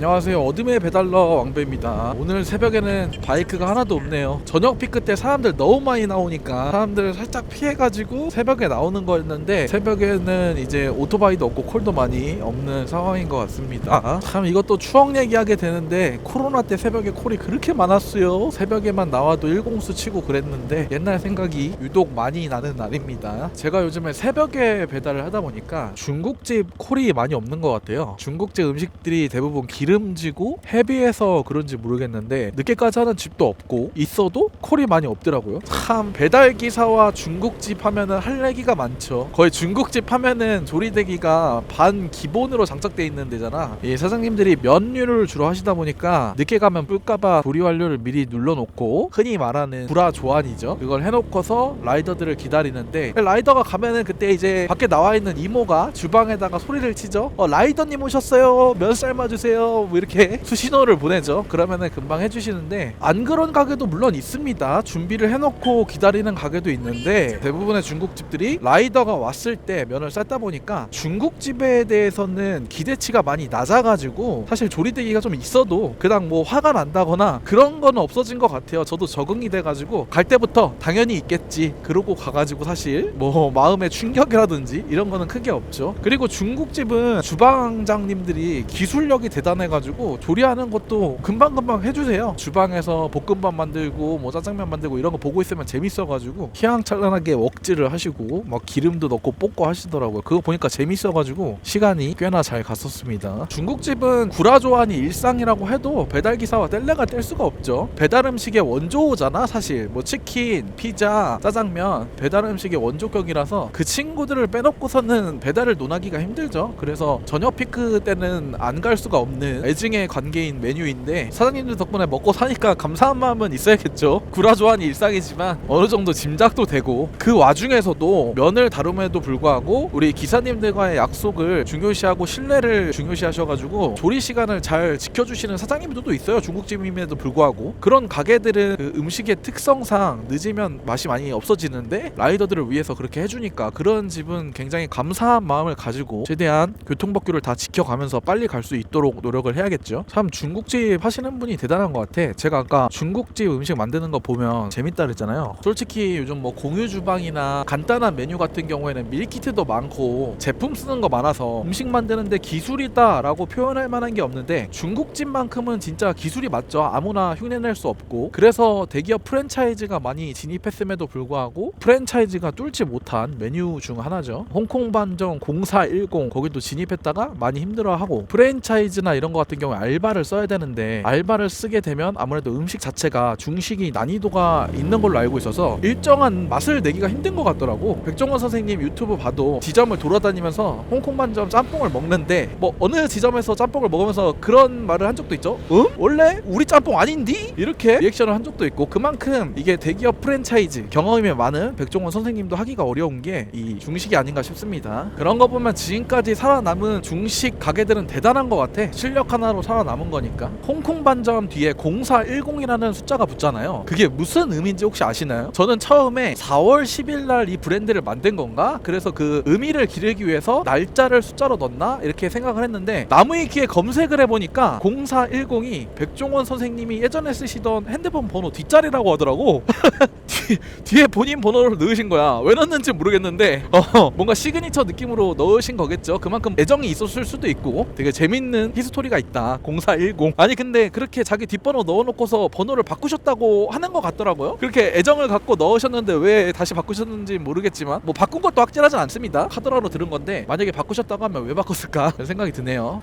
안녕하세요. 어둠의 배달러 왕배입니다. 오늘 새벽에는 바이크가 하나도 없네요. 저녁 피크 때 사람들 너무 많이 나오니까 사람들을 살짝 피해가지고 새벽에 나오는 거였는데 새벽에는 이제 오토바이도 없고 콜도 많이 없는 상황인 것 같습니다. 참 이것도 추억 얘기하게 되는데 코로나 때 새벽에 콜이 그렇게 많았어요. 새벽에만 나와도 1공수 치고 그랬는데 옛날 생각이 유독 많이 나는 날입니다. 제가 요즘에 새벽에 배달을 하다 보니까 중국집 콜이 많이 없는 것 같아요. 중국집 음식들이 대부분 기름지고 헤비해서 그런지 모르겠는데 늦게까지 하는 집도 없고 있어도 콜이 많이 없더라고요. 참 배달기사와 중국집 하면은 할 얘기가 많죠. 거의 중국집 하면은 조리대기가 반 기본으로 장착돼 있는 데잖아. 이 사장님들이 면류를 주로 하시다 보니까 늦게 가면 불까봐 조리 완료를 미리 눌러놓고 흔히 말하는 불화 조안이죠. 그걸 해놓고서 라이더들을 기다리는데 라이더가 가면은 그때 이제 밖에 나와 있는 이모가 주방에다가 소리를 치죠. 라이더님 오셨어요. 면 삶아주세요. 뭐 이렇게 수신호를 보내죠. 그러면은 금방 해주시는데 안 그런 가게도 물론 있습니다. 준비를 해놓고 기다리는 가게도 있는데 대부분의 중국집들이 라이더가 왔을 때 면을 삶다 보니까 중국집에 대해서는 기대치가 많이 낮아가지고 사실 조리대기가 좀 있어도 그냥 뭐 화가 난다거나 그런 거는 없어진 것 같아요. 저도 적응이 돼가지고 갈 때부터 당연히 있겠지 그러고 가가지고 사실 뭐 마음의 충격이라든지 이런 거는 크게 없죠. 그리고 중국집은 주방장님들이 기술력이 대단해가지고 조리하는 것도 금방금방 해주세요. 주방에서 볶음밥 만들고 뭐 짜장면 만들고 이런 거 보고 있으면 재밌어가지고 희망찬란하게 웍질을 하시고 막 기름도 넣고 볶고 하시더라고요. 그거 보니까 재밌어가지고 시간이 꽤나 잘 갔었습니다. 중국집은 구라조안이 일상이라고 해도 배달기사와 뗄래가 뗄 수가 없죠. 배달 음식의 원조잖아 사실. 뭐 치킨, 피자, 짜장면 배달 음식의 원조격이라서 그 친구들을 빼놓고서는 배달을 논하기가 힘들죠. 그래서 저녁 피크 때는 안 갈 수가 없는 애증의 관계인 메뉴인데 사장님들 덕분에 먹고 사니까 감사한 마음은 있어야겠죠. 구라조안이 일상이지만 어느 정도 짐작도 되고 그 와중에서도 면을 다룸에도 불구하고 우리 기사님들과의 약속을 중요시하고 신뢰를 중요시하셔가지고 조리 시간을 잘 지켜주시는 사장님들도 있어요. 중국집임에도 불구하고 그런 가게들은 그 음식의 특성상 늦으면 맛이 많이 없어지는데 라이더들을 위해서 그렇게 해주니까 그런 집은 굉장히 감사한 마음을 가지고 최대한 교통법규를 다 지켜가면서 빨리 갈 수 있도록 노력을 해야겠죠. 참 중국집 하시는 분이 대단한 것 같아. 제가 아까 중국집 음식 만드는 거 보면 재밌다 그랬잖아요. 솔직히 요즘 뭐 공유 주방이나 간단한 메뉴 같은 경우에는 밀키트도 많고 제품 쓰는 거 많아서 음식 만드는데 기술이다 라고 표현할 만한 게 없는데 중국집만큼은 진짜 기술이 맞죠. 아무나 흉내낼 수 없고 그래서 대기업 프랜차이즈가 많이 진입했음에도 불구하고 프랜차이즈가 뚫지 못한 메뉴 중 하나죠. 홍콩 반점 0410 거기도 진입했다가 많이 힘들어하고 프랜차이즈나 이런 거 같은 경우에 알바를 써야 되는데 알바를 쓰게 되면 아무래도 음식 자체가 중식이 난이도가 있는 걸로 알고 있어서 일정한 맛을 내기가 힘든 것 같더라고. 백종원 선생님 유튜브 봐도 지점을 돌아다니면서 홍콩 반점 짬뽕을 먹는데 뭐 어느 지점에서 짬뽕을 먹으면서 그런 말을 한 적도 있죠. 응? 원래 우리 짬뽕 아닌디? 이렇게 리액션을 한 적도 있고 그만큼 이게 대기업 프랜차이즈 경험이 많은 백종원 선생님도 하기가 어려운 게 이 중식이 아닌가 싶습니다. 그런 거 보면 지금까지 살아남은 중식 가게들은 대단한 것 같아. 실력 하나로 살아남은 거니까. 홍콩 반점 뒤에 0410이라는 숫자가 붙잖아요. 그게 무슨 의미인지 혹시 아시나요? 저는 처음에 4월 10일 날 이 브랜드를 만든 건가? 그래서 그 의미를 기르기 위해서 날짜를 숫자로 넣나? 이렇게 생각을 했는데 나무위키에 검색을 해보니까 0410이 백종원 선생님이 예전에 쓰시던 핸드폰 번호 뒷자리라고 하더라고. 뒤에 본인 번호를 넣으신 거야. 왜 넣는지 모르겠는데 뭔가 시그니처 느낌으로 넣으신 거겠죠. 그만큼 애정이 있었을 수도 있고 되게 재밌는 히스토리가 있다. 0410 아니 근데 그렇게 자기 뒷번호 넣어놓고서 번호를 바꾸셨다고 하는 것 같더라고요. 그렇게 애정을 갖고 넣으셨는데 왜 다시 바꾸셨는지 모르겠지만 뭐 바꾼 것도 확실하진 않습니다. 카더라로 들은 건데 만약에 바꾸셨다고 하면 왜 바꿨을까 그런 생각이 드네요.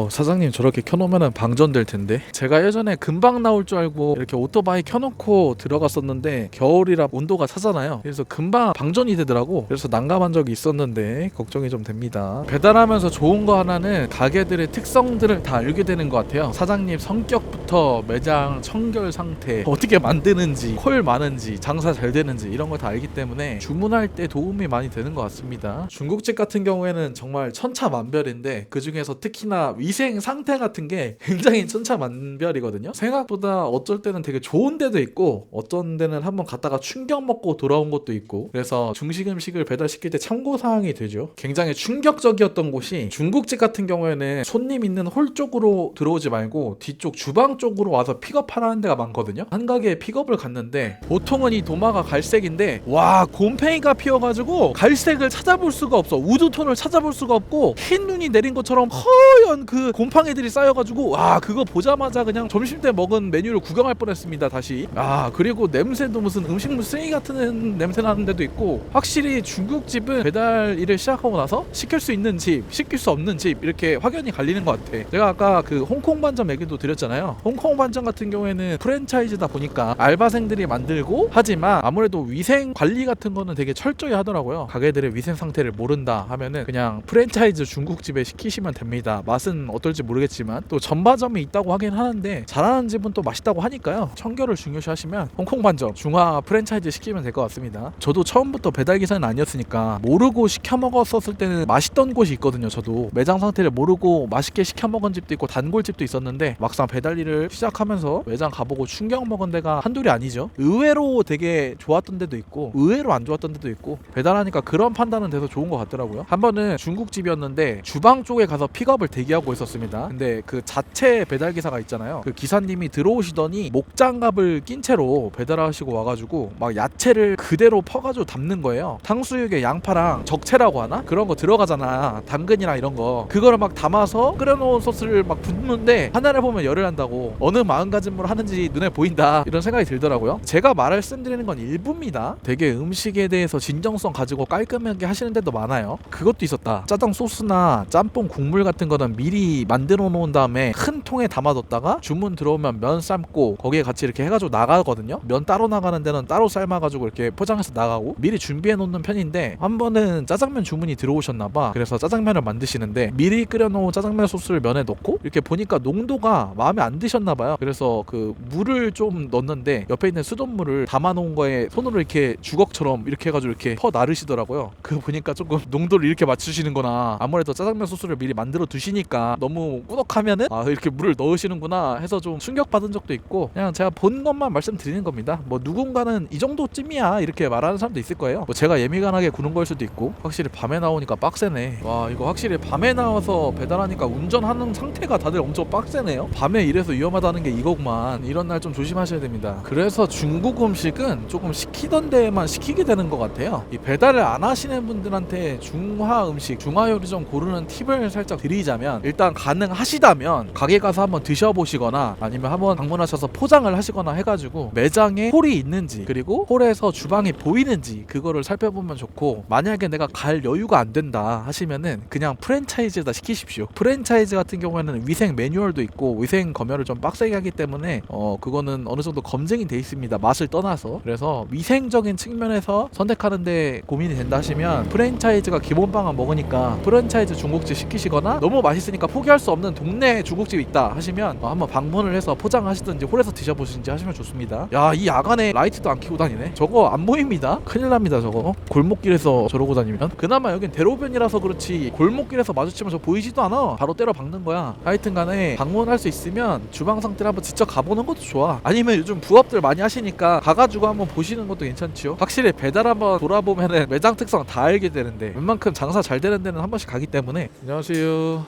사장님 저렇게 켜놓으면 방전될 텐데. 제가 예전에 금방 나올 줄 알고 이렇게 오토바이 켜놓고 들어갔었는데 겨울이라 온도가 차잖아요. 그래서 금방 방전이 되더라고. 그래서 난감한 적이 있었는데 걱정이 좀 됩니다. 배달하면서 좋은 거 하나는 가게들의 특성들을 다 알게 되는 것 같아요. 사장님 성격부터 매장 청결 상태 어떻게 만드는지 콜 많은지 장사 잘 되는지 이런 걸 다 알기 때문에 주문할 때 도움이 많이 되는 것 같습니다. 중국집 같은 경우에는 정말 천차만별인데 그 중에서 특히나 진짜 위생 상태 같은 게 굉장히 천차만별이거든요. 생각보다 어쩔 때는 되게 좋은 데도 있고 어떤 데는 한번 갔다가 충격 먹고 돌아온 것도 있고, 그래서 중식 음식을 배달시킬 때 참고사항이 되죠. 굉장히 충격적이었던 곳이, 중국집 같은 경우에는 손님 있는 홀 쪽으로 들어오지 말고 뒤쪽 주방 쪽으로 와서 픽업하라는 데가 많거든요. 한 가게에 픽업을 갔는데 보통은 이 도마가 갈색인데 와, 곰팡이가 피어가지고 갈색을 찾아볼 수가 없어. 우드톤을 찾아볼 수가 없고 흰 눈이 내린 것처럼 허연 그 곰팡이들이 쌓여가지고 와, 그거 보자마자 그냥 점심때 먹은 메뉴를 구경할 뻔했습니다. 다시. 그리고 냄새도 무슨 음식물 쓰레기 같은 냄새 나는 데도 있고, 확실히 중국집은 배달 일을 시작하고 나서 시킬 수 있는 집, 시킬 수 없는 집 이렇게 확연히 갈리는 것 같아. 제가 아까 그 홍콩 반점 얘기도 드렸잖아요. 홍콩 반점 같은 경우에는 프랜차이즈다 보니까 알바생들이 만들고 하지만 아무래도 위생 관리 같은 거는 되게 철저히 하더라고요. 가게들의 위생 상태를 모른다 하면은 그냥 프랜차이즈 중국집에 시키시면 됩니다. 맛은 어떨지 모르겠지만 또 전바점이 있다고 하긴 하는데 잘하는 집은 또 맛있다고 하니까요. 청결을 중요시 하시면 홍콩 반점 중화 프랜차이즈 시키면 될 것 같습니다. 저도 처음부터 배달기사는 아니었으니까 모르고 시켜 먹었었을 때는 맛있던 곳이 있거든요. 저도 매장 상태를 모르고 맛있게 시켜 먹은 집도 있고 단골집도 있었는데 막상 배달 일을 시작하면서 매장 가보고 충격 먹은 데가 한둘이 아니죠. 의외로 되게 좋았던 데도 있고 의외로 안 좋았던 데도 있고, 배달하니까 그런 판단은 돼서 좋은 것 같더라고요. 한 번은 중국집이었는데 주방 쪽에 가서 픽업을 대기하고 있었습니다. 근데 그 자체 배달기사가 있잖아요. 그 기사님이 들어오시더니 목장갑을 낀 채로 배달하시고 와가지고 막 야채를 그대로 퍼가지고 담는 거예요. 탕수육에 양파랑 적채라고 하나? 그런 거 들어가잖아. 당근이랑 이런 거. 그거를 막 담아서 끓여놓은 소스를 막 붓는데 하나를 보면 열을 한다고. 어느 마음가짐으로 하는지 눈에 보인다, 이런 생각이 들더라고요. 제가 말씀드리는 건 일부입니다. 되게 음식에 대해서 진정성 가지고 깔끔하게 하시는 데도 많아요. 그것도 있었다. 짜장 소스나 짬뽕 국물 같은 거는 미리 만들어 놓은 다음에 큰 통에 담아뒀다가 주문 들어오면 면 삶고 거기에 같이 이렇게 해가지고 나가거든요. 면 따로 나가는 데는 따로 삶아가지고 이렇게 포장해서 나가고 미리 준비해 놓는 편인데, 한 번은 짜장면 주문이 들어오셨나봐. 그래서 짜장면을 만드시는데 미리 끓여놓은 짜장면 소스를 면에 넣고 이렇게 보니까 농도가 마음에 안 드셨나봐요. 그래서 그 물을 좀 넣었는데 옆에 있는 수돗물을 담아놓은 거에 손으로 이렇게 주걱처럼 이렇게 해가지고 이렇게 퍼 나르시더라고요. 그거 보니까 조금 농도를 이렇게 맞추시는구나, 아무래도 짜장면 소스를 미리 만들어 두시니까 너무 꾸덕하면은 이렇게 물을 넣으시는구나 해서 좀 충격받은 적도 있고, 그냥 제가 본 것만 말씀드리는 겁니다. 뭐 누군가는 이 정도쯤이야 이렇게 말하는 사람도 있을 거예요. 뭐 제가 예민하게 구는 걸 수도 있고. 확실히 밤에 나오니까 빡세네. 와, 이거 확실히 밤에 나와서 배달하니까 운전하는 상태가 다들 엄청 빡세네요. 밤에 이래서 위험하다는 게 이거구만. 이런 날 좀 조심하셔야 됩니다. 그래서 중국 음식은 조금 시키던 데에만 시키게 되는 것 같아요. 이 배달을 안 하시는 분들한테 중화 음식, 중화 요리점 고르는 팁을 살짝 드리자면, 일단 가능하시다면 가게 가서 한번 드셔보시거나 아니면 한번 방문하셔서 포장을 하시거나 해가지고 매장에 홀이 있는지, 그리고 홀에서 주방이 보이는지 그거를 살펴보면 좋고, 만약에 내가 갈 여유가 안 된다 하시면은 그냥 프랜차이즈에다 시키십시오. 프랜차이즈 같은 경우에는 위생 매뉴얼도 있고 위생 검열을 좀 빡세게 하기 때문에 그거는 어느 정도 검증이 돼 있습니다. 맛을 떠나서. 그래서 위생적인 측면에서 선택하는데 고민이 된다 하시면 프랜차이즈가 기본빵을 먹으니까 프랜차이즈 중국집 시키시거나, 너무 맛있으니까 포기할 수 없는 동네 중국집 있다 하시면 한번 방문을 해서 포장하시든지 홀에서 드셔보시든지 하시면 좋습니다. 야, 이 야간에 라이트도 안 켜고 다니네. 저거 안 보입니다. 큰일 납니다. 저거 골목길에서 저러고 다니면. 그나마 여긴 대로변이라서 그렇지 골목길에서 마주치면 저 보이지도 않아. 바로 때려 박는 거야. 하여튼 간에 방문할 수 있으면 주방 상태를 한번 직접 가보는 것도 좋아. 아니면 요즘 부업들 많이 하시니까 가가지고 한번 보시는 것도 괜찮지요. 확실히 배달 한번 돌아보면은 매장 특성 다 알게 되는데, 웬만큼 장사 잘 되는 데는 한 번씩 가기 때문에. 안녕하세요.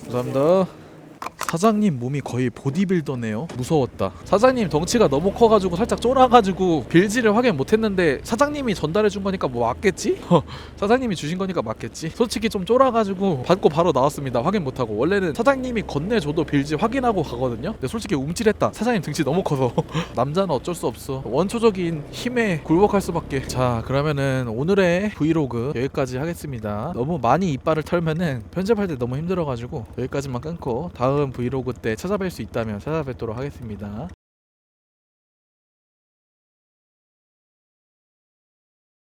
감사합니다. 사장님 몸이 거의 보디빌더네요. 무서웠다. 사장님 덩치가 너무 커가지고 살짝 쫄아가지고 빌지를 확인 못했는데 사장님이 전달해준 거니까 뭐 맞겠지? 사장님이 주신 거니까 맞겠지? 솔직히 좀 쫄아가지고 받고 바로 나왔습니다. 확인 못하고. 원래는 사장님이 건네줘도 빌지 확인하고 가거든요. 근데 솔직히 움찔했다. 사장님 등치 너무 커서. 남자는 어쩔 수 없어. 원초적인 힘에 굴복할 수밖에. 자, 그러면은 오늘의 브이로그 여기까지 하겠습니다. 너무 많이 이빨을 털면은 편집할 때 너무 힘들어가지고 여기까지만 끊고 다음 브이로그 때 찾아뵐 수 있다면 찾아뵙도록 하겠습니다.